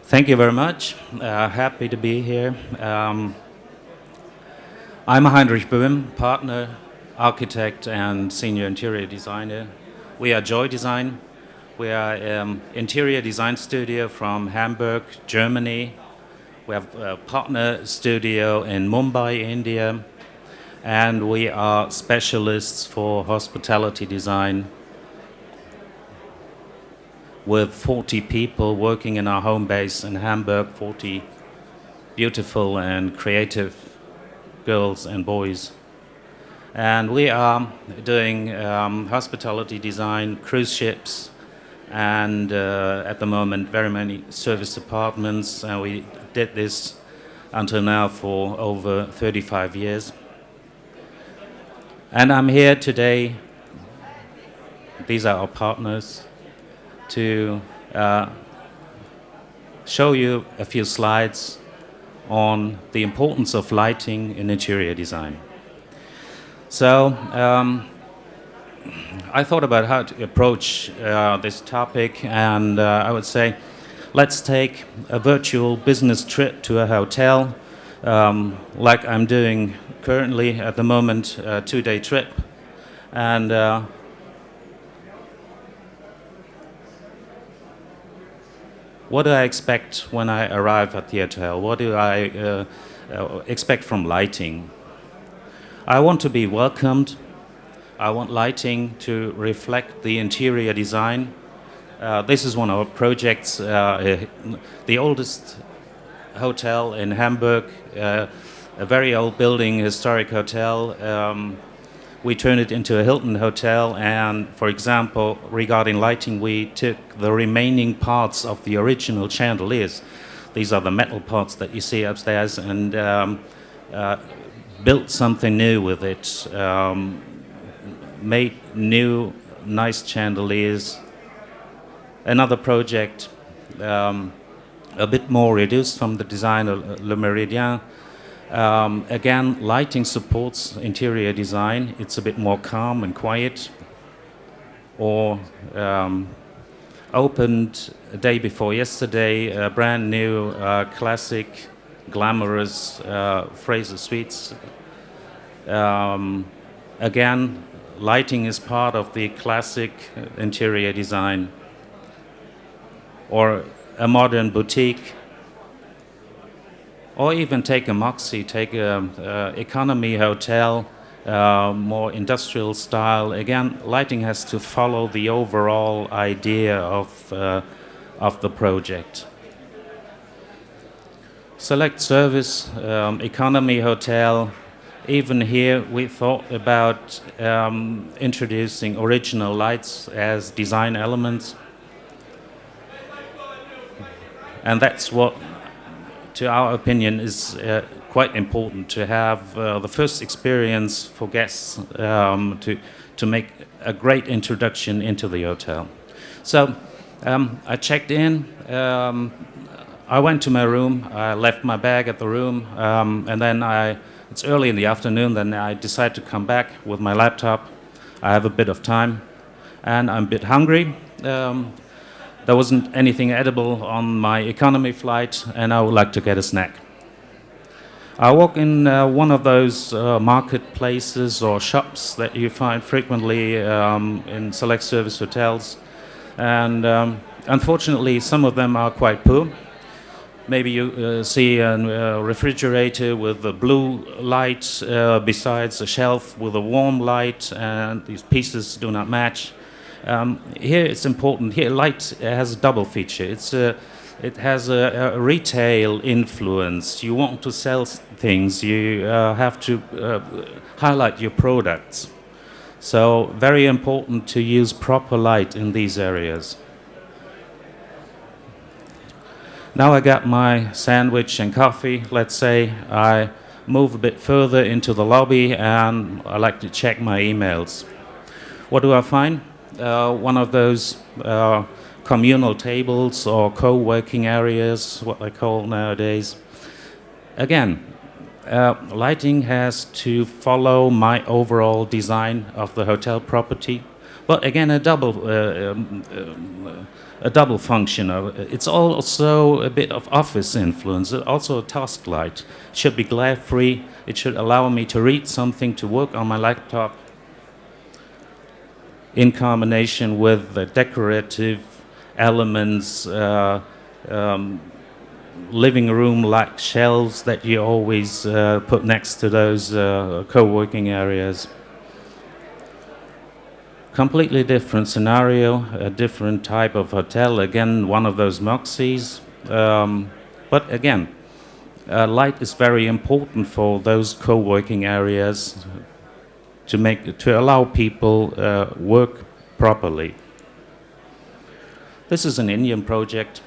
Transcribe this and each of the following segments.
Thank you very much. Happy to be here. I'm Heinrich Böhm, partner, architect, and senior interior designer. We are JOI Design. We are an interior design studio from Hamburg, Germany. We have a partner studio in Mumbai, India. And we are specialists for hospitality design with 40 people working in our home base in Hamburg, 40 beautiful and creative girls and boys. And we are doing hospitality design, cruise ships, and at the moment very many service apartments. And we did this until now for over 35 years. And I'm here today, these are our partners, to show you a few slides on the importance of lighting in interior design. So I thought about how to approach this topic, and I would say let's take a virtual business trip to a hotel, like I'm doing currently at the moment, a 2-day trip. And what do I expect when I arrive at the hotel? What do I expect from lighting? I want to be welcomed. I want lighting to reflect the interior design. This is one of our projects, the oldest hotel in Hamburg, a very old building, historic hotel. We turned it into a Hilton hotel, and for example, regarding lighting, we took the remaining parts of the original chandeliers. These are the metal parts that you see upstairs, and built something new with it. Made new, nice chandeliers. Another project, a bit more reduced from the design of Le Méridien. Again, lighting supports interior design. It's a bit more calm and quiet. Or opened a day before yesterday, a brand new, classic, glamorous Fraser Suites. Again, lighting is part of the classic interior design. Or a modern boutique. Or even take a Moxie, take a economy hotel, more industrial style. Again, lighting has to follow the overall idea of the project. Select service, economy hotel. Even here, we thought about introducing original lights as design elements. And that's what, to our opinion, is quite important to have the first experience for guests to make a great introduction into the hotel. So I checked in, I went to my room, I left my bag at the room, and then it's early in the afternoon, then I decided to come back with my laptop. I have a bit of time, and I'm a bit hungry. There wasn't anything edible on my economy flight, and I would like to get a snack. I walk in one of those marketplaces or shops that you find frequently in select service hotels, and unfortunately some of them are quite poor. Maybe you see a refrigerator with a blue light besides a shelf with a warm light, and these pieces do not match. Here it's important. Here light has a double feature. It has a retail influence. You want to sell things, you have to highlight your products. So very important to use proper light in these areas. Now I got my sandwich and coffee. Let's say I move a bit further into the lobby and I like to check my emails. What do I find? One of those communal tables or co-working areas, what they call nowadays. Again, lighting has to follow my overall design of the hotel property. But again, a double function. It's also a bit of office influence, also a task light. It should be glare-free. It should allow me to read something, to work on my laptop, in combination with the decorative elements, living room like shelves that you always put next to those co-working areas. Completely different scenario, a different type of hotel, again one of those Moxies, but again light is very important for those co-working areas to allow people work properly. This is an Indian project.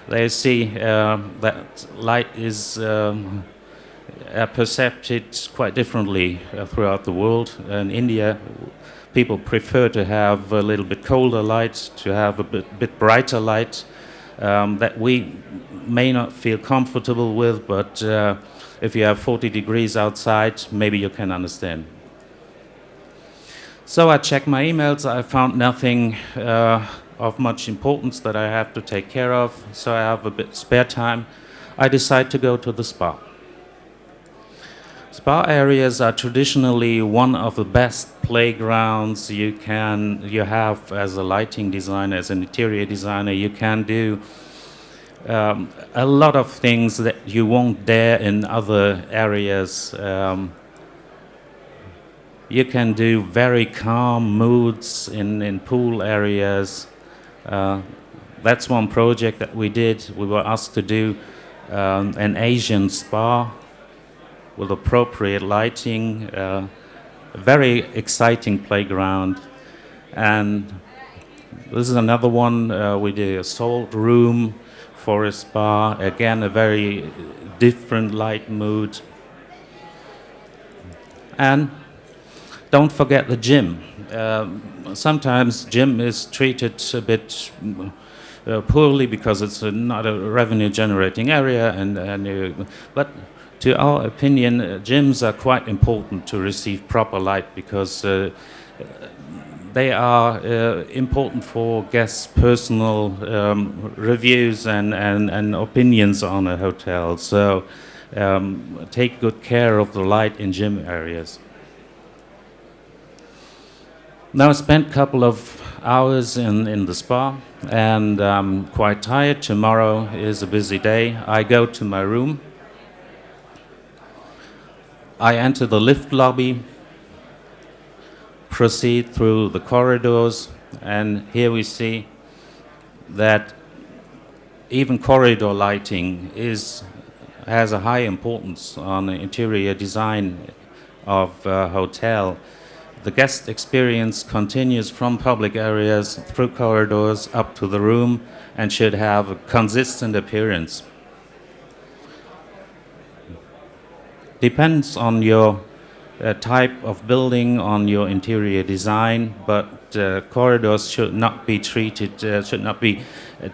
They see that light is perceived quite differently throughout the world. In India, people prefer to have a little bit colder light, to have a bit brighter light that we may not feel comfortable with, but if you have 40 degrees outside, maybe you can understand. So I checked my emails. I found nothing of much importance that I have to take care of, so I have a bit spare time. I decide to go to the spa. Spa areas are traditionally one of the best playgrounds you have as a lighting designer, as an interior designer. You can do a lot of things that you won't dare in other areas. You can do very calm moods in pool areas. That's one project that we did. We were asked to do an Asian spa with appropriate lighting, a very exciting playground. And this is another one. We did a salt room for a spa, again a very different light mood. And don't forget the gym. Sometimes gym is treated a bit poorly because it's not a revenue generating area, but to our opinion, gyms are quite important to receive proper light because they are important for guests' personal reviews and opinions on a hotel. So take good care of the light in gym areas. Now I spent a couple of hours in the spa and I'm quite tired. Tomorrow is a busy day. I go to my room. I enter the lift lobby, proceed through the corridors, and here we see that even corridor lighting has a high importance on the interior design of a hotel. The guest experience continues from public areas through corridors up to the room and should have a consistent appearance. Depends on your type of building, on your interior design, but corridors should not be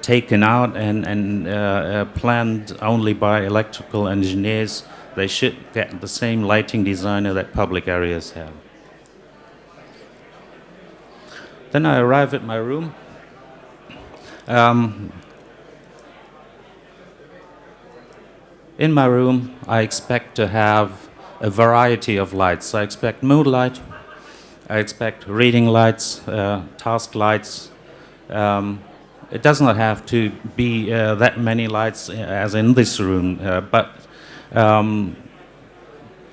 taken out and planned only by electrical engineers. They should get the same lighting designer that public areas have. Then I arrive at my room. In my room, I expect to have a variety of lights. I expect mood light, I expect reading lights, task lights. It does not have to be that many lights as in this room, but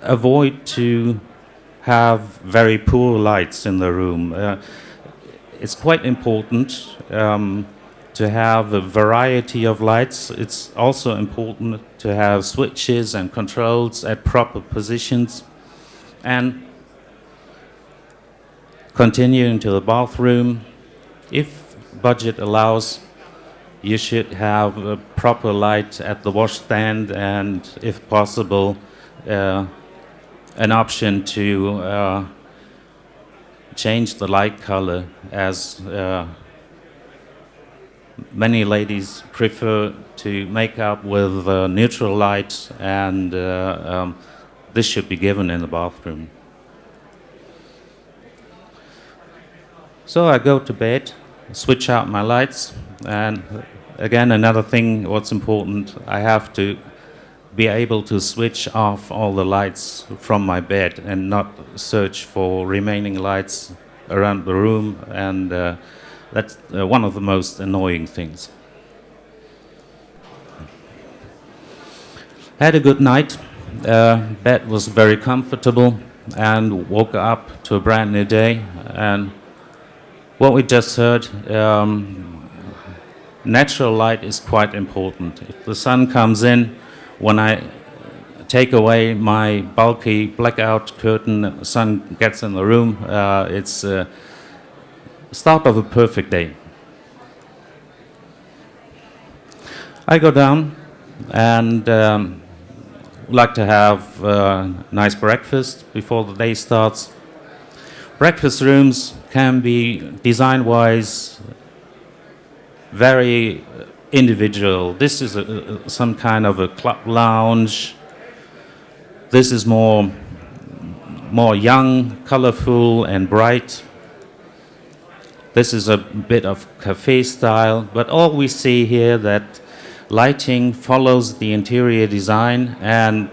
avoid to have very poor lights in the room. It's quite important to have a variety of lights. It's also important to have switches and controls at proper positions. And continue into the bathroom. If budget allows, you should have a proper light at the washstand and, if possible, an option to change the light color, as many ladies prefer to make up with neutral light, and this should be given in the bathroom. So I go to bed, switch out my lights, and again, another thing what's important, I have to be able to switch off all the lights from my bed and not search for remaining lights around the room, and that's one of the most annoying things. Had a good night. Bed was very comfortable, and woke up to a brand new day. And what we just heard, natural light is quite important. If the sun comes in, when I take away my bulky blackout curtain, the sun gets in the room, it's the start of a perfect day. I go down and like to have a nice breakfast before the day starts. Breakfast rooms can be design-wise very individual. This is some kind of a club lounge. This is more young, colorful and bright. This is a bit of cafe style, but all we see here that lighting follows the interior design and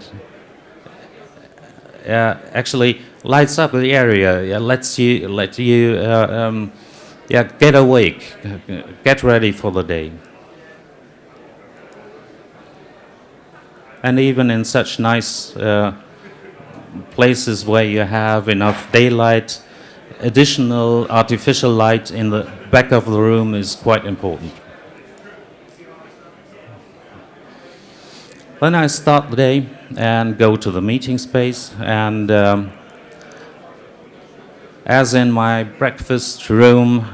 actually lights up the area, let you get awake, get ready for the day. And even in such nice places where you have enough daylight, additional artificial light in the back of the room is quite important. Then I start the day and go to the meeting space, and as in my breakfast room,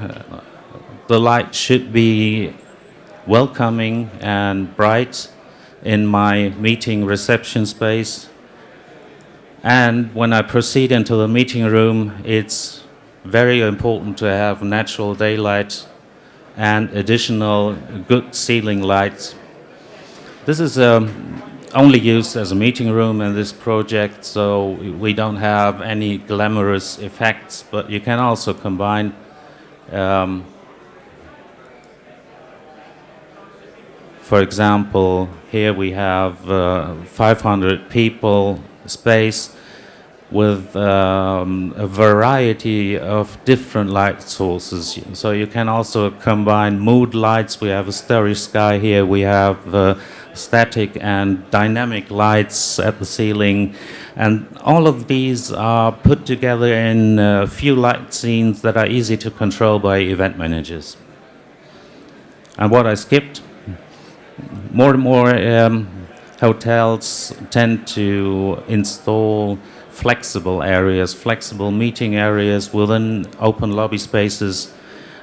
the light should be welcoming and bright in my meeting reception space. And when I proceed into the meeting room, it's very important to have natural daylight and additional good ceiling lights. This is only used as a meeting room in this project, so we don't have any glamorous effects, but you can also combine for example, here we have 500 people space with a variety of different light sources. So you can also combine mood lights. We have a starry sky here. We have static and dynamic lights at the ceiling. And all of these are put together in a few light scenes that are easy to control by event managers. And what I skipped, more and more hotels tend to install flexible areas, flexible meeting areas within open lobby spaces.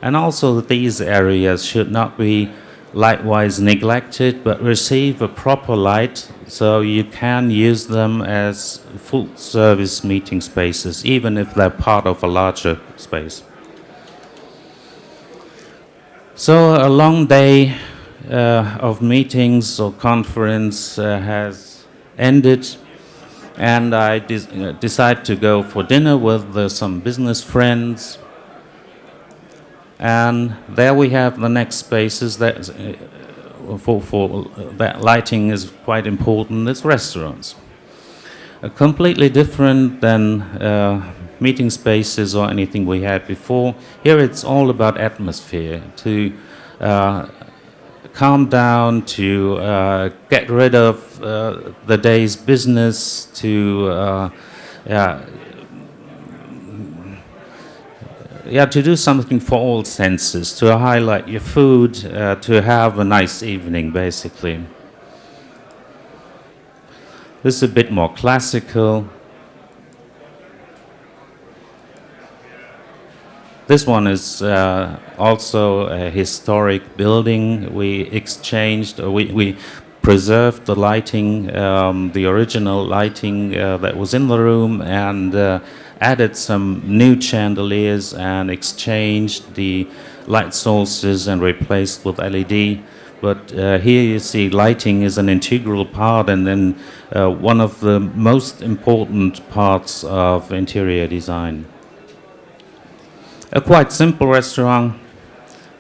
And also these areas should not be light-wise neglected, but receive a proper light so you can use them as full-service meeting spaces, even if they're part of a larger space. So a long day of meetings or conference has ended, and I decide to go for dinner with some business friends. And there we have the next spaces that for that lighting is quite important. It's restaurants, completely different than meeting spaces or anything we had before. Here it's all about atmosphere, to calm down, to get rid of the day's business, to to do something for all senses, to highlight your food, to have a nice evening, basically. This is a bit more classical. This one is also a historic building. We exchanged, we preserved the lighting, the original lighting that was in the room, and added some new chandeliers and exchanged the light sources and replaced with LED. But here you see lighting is an integral part, and then one of the most important parts of interior design. A quite simple restaurant,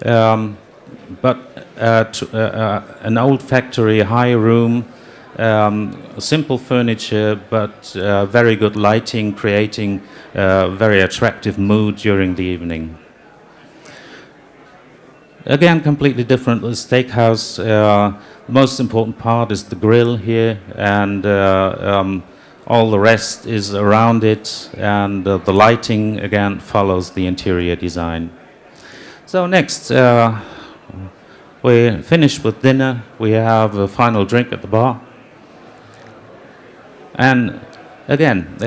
but an old factory, high room, simple furniture, but very good lighting, creating a very attractive mood during the evening. Again, completely different. The steakhouse, the most important part is the grill here, and all the rest is around it, and the lighting, again, follows the interior design. So next, we finished with dinner. We have a final drink at the bar. And again,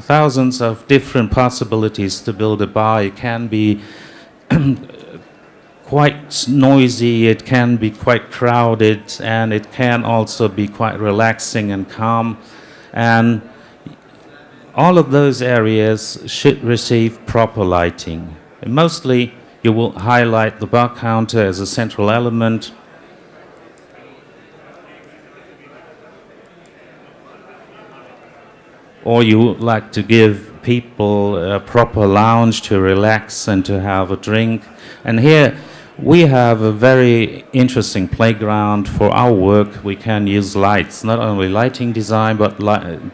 thousands of different possibilities to build a bar. It can be quite noisy, it can be quite crowded, and it can also be quite relaxing and calm. And all of those areas should receive proper lighting. And mostly you will highlight the bar counter as a central element. Or you would like to give people a proper lounge to relax and to have a drink. And here we have a very interesting playground for our work. We can use lights, not only lighting design, but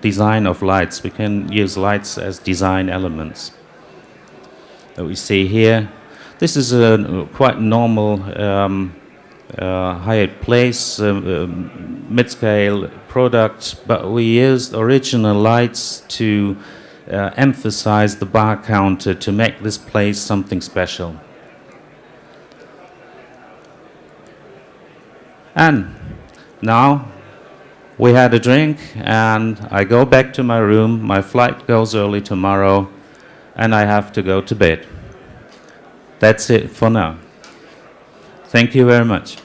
design of lights. We can use lights as design elements that we see here. This is a quite normal hired place, mid-scale product, but we used original lights to emphasize the bar counter, to make this place something special. And now we had a drink, and I go back to my room. My flight goes early tomorrow, and I have to go to bed. That's it for now. Thank you very much.